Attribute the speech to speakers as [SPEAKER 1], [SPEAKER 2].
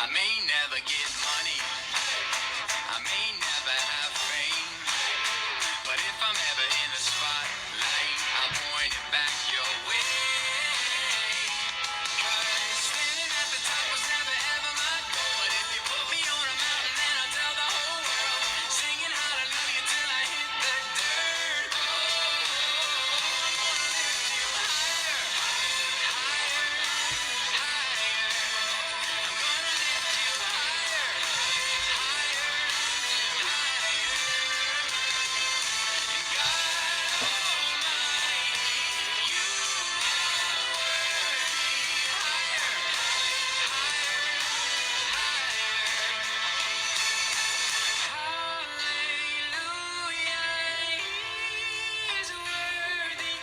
[SPEAKER 1] I may never get money, I may never have fame, but if I'm ever in the spotlight, I'll point it back your way. 'Cause standing at the top was never ever my goal, but if you put me on a mountain, then I'll tell the whole world, singing hallelujah till I hit the dirt. Oh, I'm gonna lift you higher, higher, higher. I'm gonna lift you higher, higher, higher. And God Almighty, you are worthy. Higher, higher, higher. Hallelujah, He is worthy.